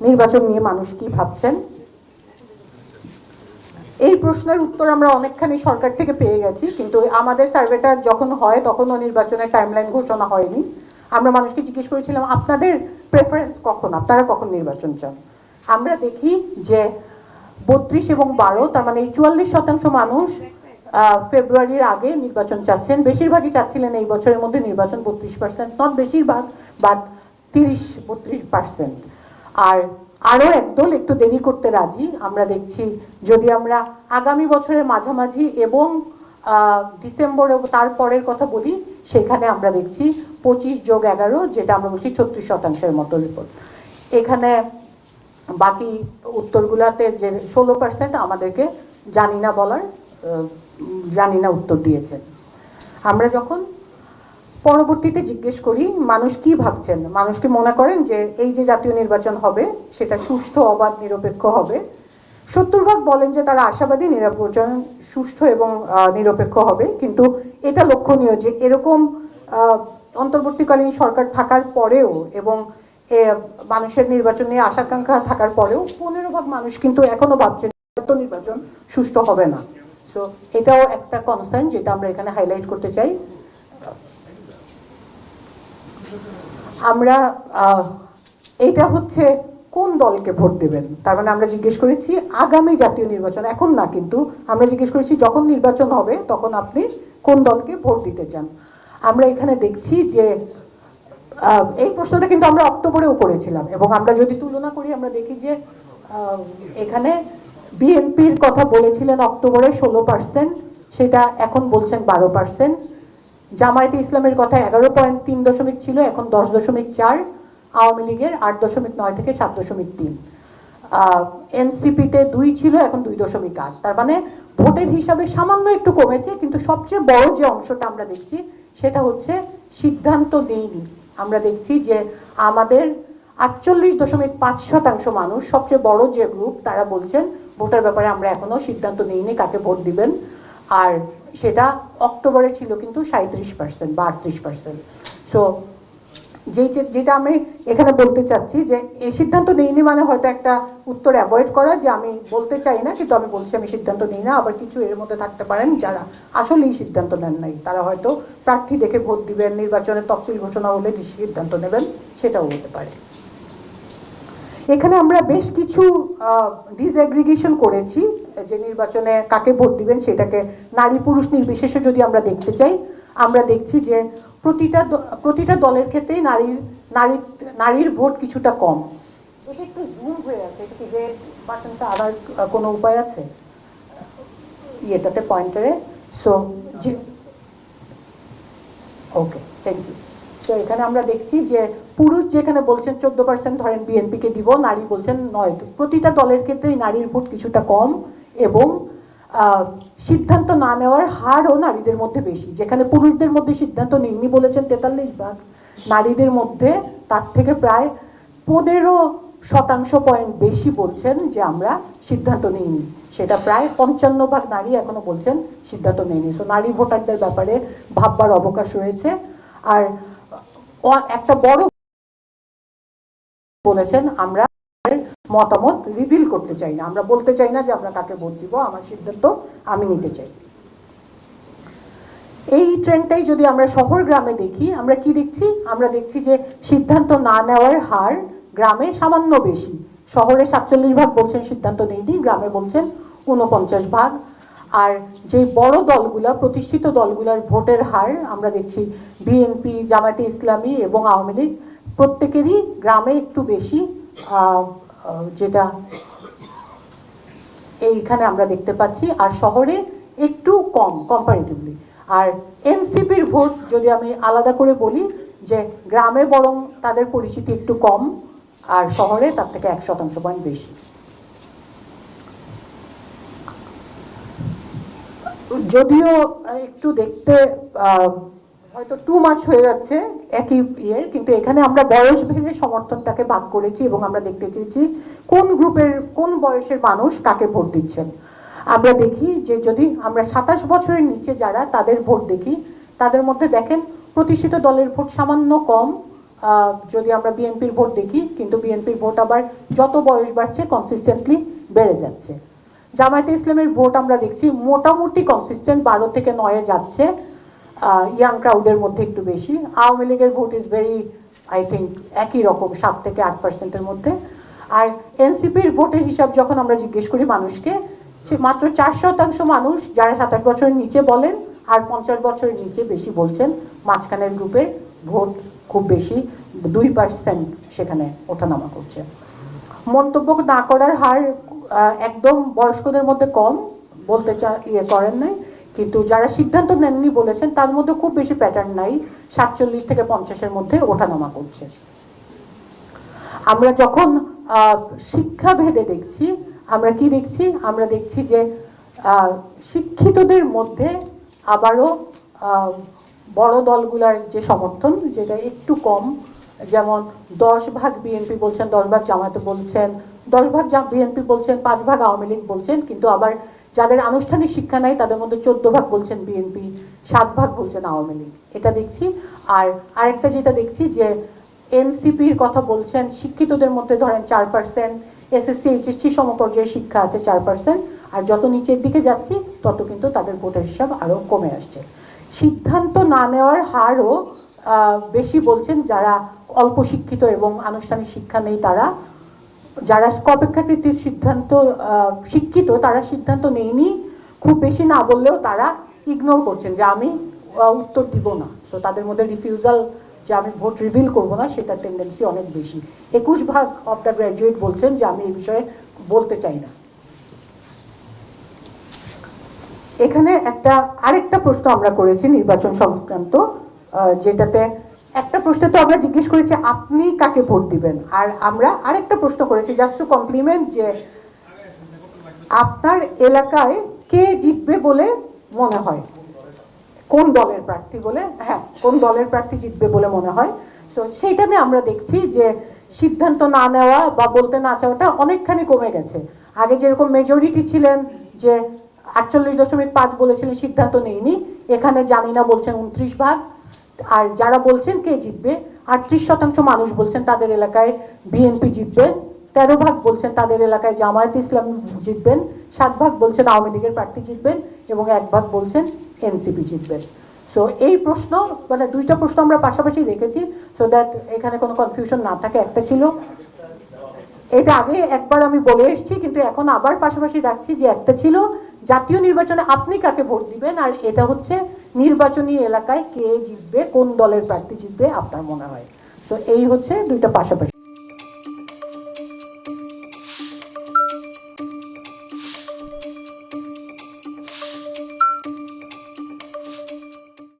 নির্বাচন নিয়ে মানুষ কি ভাবছেন। এই প্রশ্নের উত্তর আমরা অনেকখানি সরকার থেকে পেয়ে গেছি, কিন্তু আমাদের সার্ভেটা যখন হয় তখনও নির্বাচনের টাইমলাইন ঘোষণা হয়নি। আমরা মানুষকে জিজ্ঞেস করেছিলাম আপনাদের প্রেফারেন্স কখন, আপনারা কখন নির্বাচন চান। আমরা দেখি যে 32 এবং 12, তার মানে এই 44% মানুষ ফেব্রুয়ারির আগে নির্বাচন চাচ্ছেন। বেশিরভাগই চাচ্ছিলেন এই বছরের মধ্যে নির্বাচন, 32%, নট বেশিরভাগ, বাট 30-32%। আর আরো একদল একটু দেরি করতে রাজি। আমরা দেখছি যদি আমরা আগামী বছরের মাঝামাঝি এবং ডিসেম্বর এবং তারপরের কথা বলি, সেখানে আমরা দেখছি 25+11, যেটা আমরা বলছি 36% মতো রিপোর্ট। এখানে বাকি উত্তরগুলাতে যে 16% আমাদেরকে জানি না বলার, জানি না উত্তর দিয়েছেন। আমরা যখন পরবর্তীতে জিজ্ঞেস করি মানুষ কি ভাবছেন, মানুষকে মনে করেন যে এই যে জাতীয় নির্বাচন হবে সেটা সুষ্ঠু, অবাধ, নিরপেক্ষ হবে, 70% বলেন যে তারা আশাবাদী নির্বাচন সুষ্ঠু এবং নিরপেক্ষ হবে। কিন্তু এটা লক্ষণীয় যে এরকম অন্তর্বর্তীকালীন সরকার থাকার পরেও এবং মানুষের নির্বাচন নিয়ে আশাকাঙ্ক্ষা থাকার পরেও 15% মানুষ কিন্তু এখনো ভাবছেন নির্বাচন সুষ্ঠু হবে না। সো এটাও একটা কনসার্ন যেটা আমরা এখানে হাইলাইট করতে চাই। আমরা এটা হচ্ছে কোন দলকে ভোট দেবেন, তার মানে আমরা জিজ্ঞেস করেছি আগামী জাতীয় নির্বাচন, এখন না, কিন্তু আমরা জিজ্ঞেস করেছি যখন নির্বাচন হবে তখন আপনি কোন দলকে ভোট দিতে চান। আমরা এখানে দেখছি যে এই প্রশ্নটা কিন্তু আমরা অক্টোবরেও করেছিলাম, এবং আমরা যদি তুলনা করি আমরা দেখি যে এখানে বিএনপির কথা বলেছিলেন অক্টোবরে 16%, সেটা এখন বলছেন 12%। জামায়াতে ইসলামের কথা 11.3 ছিল, এখন 10.4। আওয়ামী লীগের 8.9 থেকে 7.3। এনসিপিতে 2 ছিল, এখন 2.8। তার মানে ভোটের হিসাবে সামান্য একটু কমেছে, কিন্তু সবচেয়ে বড় যে অংশটা আমরা দেখছি সেটা হচ্ছে সিদ্ধান্ত নেইনি। আমরা দেখছি যে আমাদের 48.5% মানুষ, সবচেয়ে বড় যে গ্রুপ, তারা বলছেন ভোটের ব্যাপারে আমরা এখনো সিদ্ধান্ত নেইনি কাকে ভোট দিবেন। আর সেটা অক্টোবরে ছিল কিন্তু 37% বা 38%। সো যেটা আমি এখানে বলতে চাচ্ছি যে এই সিদ্ধান্ত নেইনি মানে হয়তো একটা উত্তর অ্যাভয়েড করা, যে আমি বলতে চাই না কিন্তু আমি বলছি আমি সিদ্ধান্ত নিই না। আবার কিছু এর মধ্যে থাকতে পারেন যারা আসলেই সিদ্ধান্ত নেন নাই, তারা হয়তো প্রার্থী দেখে ভোট দিবেন, নির্বাচনের তফসিল ঘোষণা হলে সিদ্ধান্ত নেবেন, সেটাও হতে পারে। এখানে আমরা বেশ কিছু ডিসএগ্রিগেশন করেছি যে নির্বাচনে কাকে ভোট দিবেন সেটাকে নারী পুরুষ নির্বিশেষে যদি আমরা দেখতে চাই, আমরা দেখছি যে প্রতিটা দলের ক্ষেত্রেই নারীর ভোট কিছুটা কম। এটা একটু জুম হয়ে আছে, এটা কি যে বাটনটা আবার কোনো উপায় আছে ইয়েটাতে পয়েন্টারে? So okay, thank you. তো এখানে আমরা দেখছি যে পুরুষ যেখানে বলছেন 14% ধরেন বিএনপিকে দিব, নারী বলছেন 9। প্রতিটা দলের ক্ষেত্রেই নারীর ভোট কিছুটা কম, এবং সিদ্ধান্ত না নেওয়ার হারও নারীদের মধ্যে বেশি। যেখানে পুরুষদের মধ্যে সিদ্ধান্ত নেইনি বলেছেন 43%, নারীদের মধ্যে তার থেকে প্রায় 15% পয়েন্ট বেশি বলছেন যে আমরা সিদ্ধান্ত নেইনি। সেটা প্রায় 55% নারী এখনো বলছেন সিদ্ধান্ত নেইনি। সো নারী ভোটারদের ব্যাপারে ভাববার অবকাশ রয়েছে। আর একটা বড় বলেছেন আমরা মতামত রিভিল করতে চাই না, আমরা বলতে চাই না যে আমরা কাকে ভোট দিব, আমার সিদ্ধান্ত আমি নিতে চাই। এই ট্রেন্ডটাই যদি আমরা শহর গ্রামে দেখি, আমরা কি দেখছি? আমরা দেখছি যে সিদ্ধান্ত না নেওয়ার হার গ্রামে সামান্য বেশি। শহরে 47% বলছেন সিদ্ধান্ত নেইনি, গ্রামে বলছেন 49%। আর যে বড় দলগুলা, প্রতিষ্ঠিত দলগুলার ভোটের হার আমরা দেখছি বিএনপি, জামায়াতে ইসলামী এবং আওয়ামী লীগ প্রত্যেকেরই গ্রামে একটু বেশি, যেটা এইখানে আমরা দেখতে পাচ্ছি, আর শহরে একটু কম কম্পারেটিভলি। আর এনসিপির ভোট যদি আমি আলাদা করে বলি, যে গ্রামে বরং তাদের পরিচিতি একটু কম, আর শহরে তার থেকে 1% পয়েন্ট বেশি। যদিও একটু দেখতে হয়তো টু মাচ হয়ে যাচ্ছে একই ইয়ের, কিন্তু এখানে আমরা বয়স ভেদে সমর্থনটাকে ভাগ করেছি এবং আমরা দেখতে চেয়েছি কোন গ্রুপের, কোন বয়সের মানুষ কাকে ভোট দিচ্ছেন। আমরা দেখি যে যদি আমরা 27 বছরের নিচে যারা, তাদের ভোট দেখি, তাদের মধ্যে দেখেন প্রতিষ্ঠিত দলের ভোট সামান্য কম, যদি আমরা বিএনপির ভোট দেখি, কিন্তু বিএনপির ভোট আবার যত বয়স বাড়ছে কনসিস্টেন্টলি বেড়ে যাচ্ছে। জামায়াতে ইসলামের ভোট আমরা দেখছি মোটামুটি কনসিস্টেন্ট 12 থেকে 9-এ যাচ্ছে, ইয়াং ক্রাউডের মধ্যে একটু বেশি। আওয়ামী লীগের vote is very, I think একই রকম 7 থেকে 8%-এর মধ্যে। আর এনসিপির ভোটের হিসাব যখন আমরা জিজ্ঞেস করি মানুষকে, মাত্র 4% মানুষ যারা 27 বছরের নিচে বলেন, আর 50 বছরের নিচে বেশি বলছেন। মাঝখানের গ্রুপের ভোট খুব বেশি, 2% সেখানে ওঠানামা করছে। মন্তব্য না করার হার একদম বয়স্কদের মধ্যে কম, বলতে করেন নাই, কিন্তু যারা সিদ্ধান্ত নেননি বলেছেন তার মধ্যে খুব বেশি প্যাটার্ন নাই, 47 থেকে 50-এর মধ্যে ওঠানামা করছে। আমরা যখন শিক্ষা ভেদে দেখছি, আমরা কি দেখছি? আমরা দেখছি যে শিক্ষিতদের মধ্যে আবারও বড় দলগুলার যে সমর্থন, যেটা একটু কম, যেমন 10% বিএনপি বলছেন, 10% জামায়াতে বলছেন, 10% বিএনপি বলছেন, 5% আওয়ামী লীগ বলছেন, কিন্তু আবার যাদের আনুষ্ঠানিক শিক্ষা নাই তাদের মধ্যে 14% বলছেন বিএনপি, 7% বলছেন আওয়ামী লীগ, এটা দেখছি। আর আরেকটা যেটা দেখছি যে এনসিপির কথা বলছেন শিক্ষিতদের মধ্যে ধরেন 4%, এসএসসি এইচএসসি সমপর্যায়ে শিক্ষা আছে 4%, আর যত নিচের দিকে যাচ্ছি তত কিন্তু তাদের ভোটের হিসাব আরো কমে আসছে। সিদ্ধান্ত না নেওয়ার হারও বেশি বলছেন যারা অল্প শিক্ষিত এবং আনুষ্ঠানিক শিক্ষা নেই তারা। যারা অপেক্ষাকৃত সিদ্ধান্ত শিক্ষিত তারা সিদ্ধান্ত নেয়নি, খুব বেশি না বললেও তারা ইগনোর করছেন যে আমি উত্তর দিব না। তো তাদের মধ্যে রিফিউজাল, যে আমি ভোট রিভিল করবো না, সেটার টেন্ডেন্সি অনেক বেশি। 21% অফ দ্য গ্র্যাজুয়েট বলছেন যে আমি এই বিষয়ে বলতে চাই না। এখানে আরেকটা প্রশ্ন আমরা করেছি নির্বাচন সংক্রান্ত, যেটাতে একটা প্রশ্ন তো আমরা জিজ্ঞেস করেছি আপনি কাকে ভোট দিবেন, আর আমরা আরেকটা প্রশ্ন করেছি জাস্ট টু কমপ্লিমেন্ট, যে আপনার এলাকায় কে জিতবে বলে মনে হয়, কোন দলের প্রার্থী বলে, হ্যাঁ কোন দলের প্রার্থী জিতবে বলে মনে হয়। তো সেইটা নিয়ে আমরা দেখছি যে সিদ্ধান্ত না নেওয়া বা বলতে না চাওয়াটা অনেকখানি কমে গেছে। আগে যেরকম মেজরিটি ছিলেন যে 48.5 বলেছিলেন সিদ্ধান্ত নেইনি, এখানে জানি না বলছেন 29%। আর যারা বলছেন কে জিতবে, 38% মানুষ বলছেন তাদের এলাকায় বিএনপি জিতবে, 13% বলছেন তাদের এলাকায় জামায়াত ইসলাম জিতবেন, 7% বলছেন আওয়ামী লীগের প্রার্থী জিতবেন, এবং 1% বলছেন এনসিপি জিতবেন। সো এই প্রশ্ন, মানে দুইটা প্রশ্ন আমরা পাশাপাশি রেখেছি সো দ্যাট এখানে কোনো কনফিউশন না থাকে। একটা ছিল, এটা আগে একবার আমি বলে এসেছি কিন্তু এখন আবার পাশাপাশি রাখছি, যে একটা ছিল জাতীয় নির্বাচনে আপনি কাকে ভোট দিবেন, আর এটা হচ্ছে নির্বাচনী এলাকায় কে জিতবে, কোন দলের প্রার্থী জিতবে আপনার মনে হয়। তো এই হচ্ছে দুইটা পাশাপাশি।